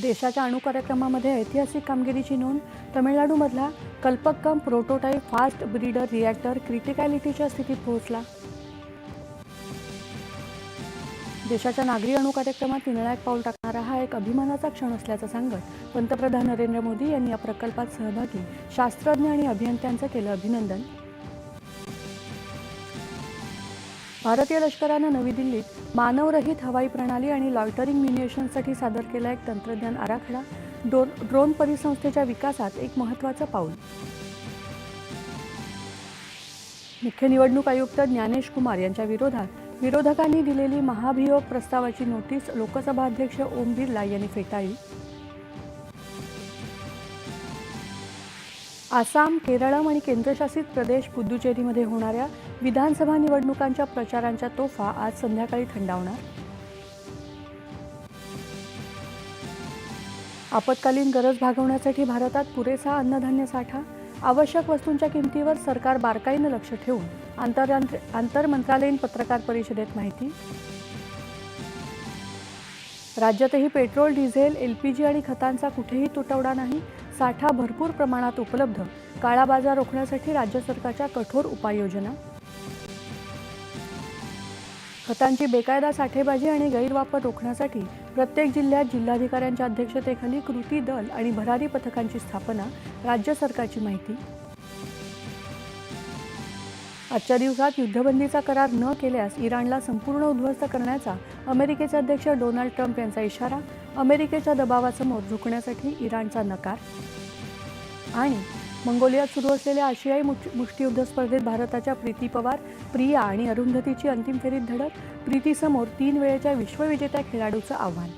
देशाच्या अणु कार्यक्रमामध्ये ऐतिहासिक कामगिरीची नोंद. तमिळनाडूमधला Kalpakkam prototype fast breeder reactor क्रिटिकॅलिटीच्या स्थितीत पोहोचला. देशाच्या नागरी अणु कार्यक्रमात निर्णायक पाऊल टाकणारा हा एक अभिमानाचा क्षण असल्याचं सांगत पंतप्रधान नरेंद्र मोदी यांनी या प्रकल्पात सहभागी शास्त्रज्ञ आणि अभियंत्यांचं केलं अभिनंदन. भारतीय लष्करानं नवी दिल्लीत मानवरहित हवाई प्रणाली आणि लॉयटरिंग म्युनिशनसाठी सादर केला एक तंत्रज्ञान आराखडा. ड्रोन परिसंस्थेच्या विकासात एक महत्त्वाचं पाऊल. मुख्य निवडणूक आयुक्त ज्ञानेश कुमार यांच्या विरोधात विरोधकांनी दिलेली महाभियोग प्रस्तावाची नोटीस लोकसभा अध्यक्ष ओम बिर्ला यांनी फेटाळली. आसाम, केरळम आणि केंद्रशासित प्रदेश पुदुचेरीमध्ये होणाऱ्या विधानसभा निवडणुकांच्या प्रचारांच्या तोफा आज संध्याकाळी थंडावणार. आपत्कालीन गरज भागवण्यासाठी भारतात पुरेसा अन्नधान्य साठा. आवश्यक वस्तूंच्या किमतीवर सरकार बारकाईनं लक्ष ठेवून आंतरमंत्रालयीन पत्रकार परिषदेत माहिती. राज्यातही पेट्रोल, डिझेल, LPG आणि खतांचा कुठेही तुटवडा नाही. साठा भरपूर प्रमाणात उपलब्ध. काळा बाजार रोखण्यासाठी राज्य सरकारच्या कठोर उपाययोजना. खतांची बेकायदा साठेबाजी आणि गैरवापर रोखण्यासाठी प्रत्येक जिल्ह्यात जिल्हाधिकाऱ्यांच्या अध्यक्षतेखाली कृती दल आणि भरारी पथकांची स्थापना. राज्य सरकारची माहिती. आजच्या दिवसात युद्धबंदीचा करार न केल्यास इराणला संपूर्ण उद्ध्वस्त करण्याचा अमेरिकेचे अध्यक्ष डोनाल्ड ट्रम्प यांचा इशारा. अमेरिकेच्या दबावासमोर झुकण्यासाठी इराणचा नकार. आणि मंगोलियात सुरू असलेल्या आशियाई मुष्टियुद्ध स्पर्धेत भारताच्या प्रीती पवार, प्रिया आणि अरुंधतीची अंतिम फेरीत धडक. प्रीतीसमोर 3 वेळेच्या विश्वविजेत्या खेळाडूचं आव्हान.